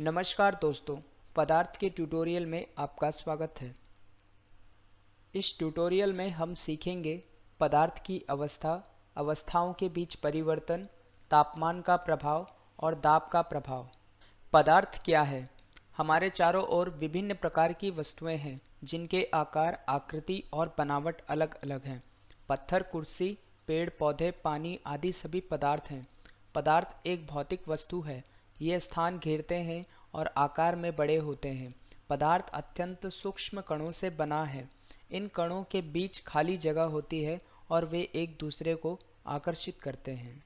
नमस्कार दोस्तों, पदार्थ के ट्यूटोरियल में आपका स्वागत है। इस ट्यूटोरियल में हम सीखेंगे पदार्थ की अवस्था, अवस्थाओं के बीच परिवर्तन, तापमान का प्रभाव और दाब का प्रभाव। पदार्थ क्या है? हमारे चारों ओर विभिन्न प्रकार की वस्तुएं हैं जिनके आकार, आकृति और बनावट अलग अलग हैं। पत्थर, कुर्सी, पेड़ पौधे, पानी आदि सभी पदार्थ हैं। पदार्थ एक भौतिक वस्तु है। ये स्थान घेरते हैं और आकार में बड़े होते हैं। पदार्थ अत्यंत सूक्ष्म कणों से बना है। इन कणों के बीच खाली जगह होती है और वे एक दूसरे को आकर्षित करते हैं।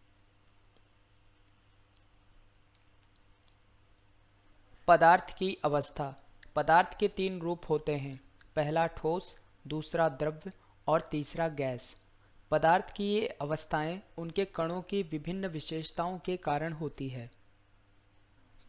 पदार्थ की अवस्था। पदार्थ के तीन रूप होते हैं, पहला ठोस, दूसरा द्रव्य और तीसरा गैस। पदार्थ की ये अवस्थाएं उनके कणों की विभिन्न विशेषताओं के कारण होती है।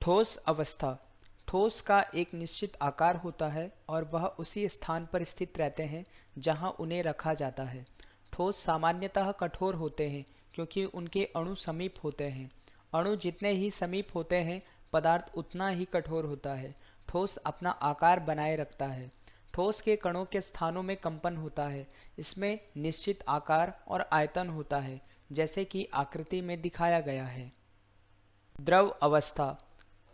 ठोस अवस्था। ठोस का एक निश्चित आकार होता है और वह उसी स्थान पर स्थित रहते हैं जहां उन्हें रखा जाता है। ठोस सामान्यतः कठोर होते हैं क्योंकि उनके अणु समीप होते हैं। अणु जितने ही समीप होते हैं, पदार्थ उतना ही कठोर होता है। ठोस अपना आकार बनाए रखता है। ठोस के कणों के स्थानों में कंपन होता है। इसमें निश्चित आकार और आयतन होता है, जैसे कि आकृति में दिखाया गया है। द्रव अवस्था।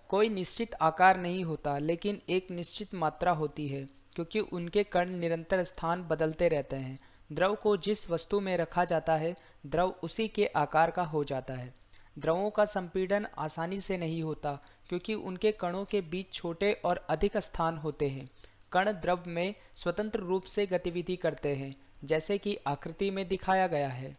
कोई निश्चित आकार नहीं होता, लेकिन एक निश्चित मात्रा होती है क्योंकि उनके कण निरंतर स्थान बदलते रहते हैं। द्रव को जिस वस्तु में रखा जाता है, द्रव उसी के आकार का हो जाता है। द्रवों का संपीड़न आसानी से नहीं होता क्योंकि उनके कणों के बीच छोटे और अधिक स्थान होते हैं। कण द्रव में स्वतंत्र रूप से गतिविधि करते हैं, जैसे कि आकृति में दिखाया गया है।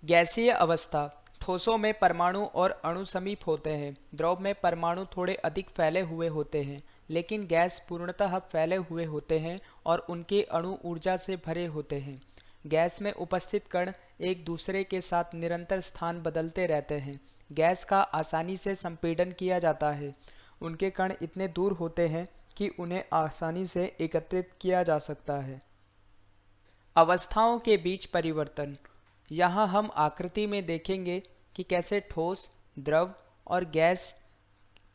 गैसीय अवस्था। ठोसों में परमाणु और अणु समीप होते हैं। द्रव में परमाणु थोड़े अधिक फैले हुए होते हैं, लेकिन गैस पूर्णतः फैले हुए होते हैं और उनके अणु ऊर्जा से भरे होते हैं। गैस में उपस्थित कण एक दूसरे के साथ निरंतर स्थान बदलते रहते हैं। गैस का आसानी से संपीड़न किया जाता है। उनके कण इतने दूर होते हैं कि उन्हें आसानी से एकत्रित किया जा सकता है। अवस्थाओं के बीच परिवर्तन। यहाँ हम आकृति में देखेंगे कि कैसे ठोस, द्रव और गैस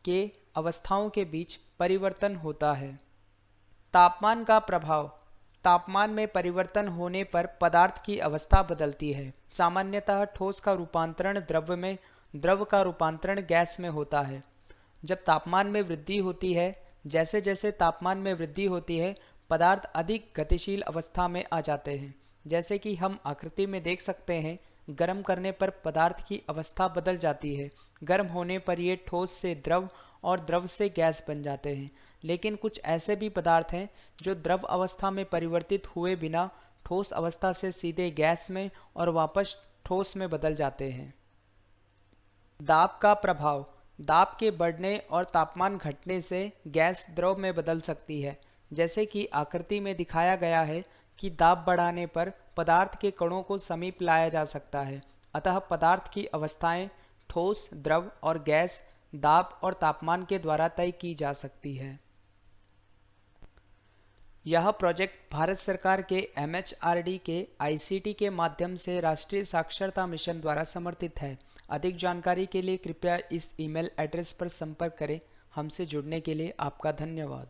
के अवस्थाओं के बीच परिवर्तन होता है। तापमान का प्रभाव। तापमान में परिवर्तन होने पर पदार्थ की अवस्था बदलती है। सामान्यतः ठोस का रूपांतरण द्रव में, द्रव का रूपांतरण गैस में होता है। जब तापमान में वृद्धि होती है, जैसे जैसे तापमान में वृद्धि होती है, पदार्थ अधिक गतिशील अवस्था में आ जाते हैं। जैसे कि हम आकृति में देख सकते हैं, गर्म करने पर पदार्थ की अवस्था बदल जाती है। गर्म होने पर ये ठोस से द्रव और द्रव से गैस बन जाते हैं। लेकिन कुछ ऐसे भी पदार्थ हैं जो द्रव अवस्था में परिवर्तित हुए बिना ठोस अवस्था से सीधे गैस में और वापस ठोस में बदल जाते हैं। दाब का प्रभाव। दाब के बढ़ने और तापमान घटने से गैस द्रव में बदल सकती है। जैसे कि आकृति में दिखाया गया है कि दाब बढ़ाने पर पदार्थ के कणों को समीप लाया जा सकता है। अतः पदार्थ की अवस्थाएं ठोस, द्रव और गैस दाब और तापमान के द्वारा तय की जा सकती है। यह प्रोजेक्ट भारत सरकार के MHRD के ICT के माध्यम से राष्ट्रीय साक्षरता मिशन द्वारा समर्थित है। अधिक जानकारी के लिए कृपया इस ईमेल एड्रेस पर संपर्क करें। हमसे जुड़ने के लिए आपका धन्यवाद।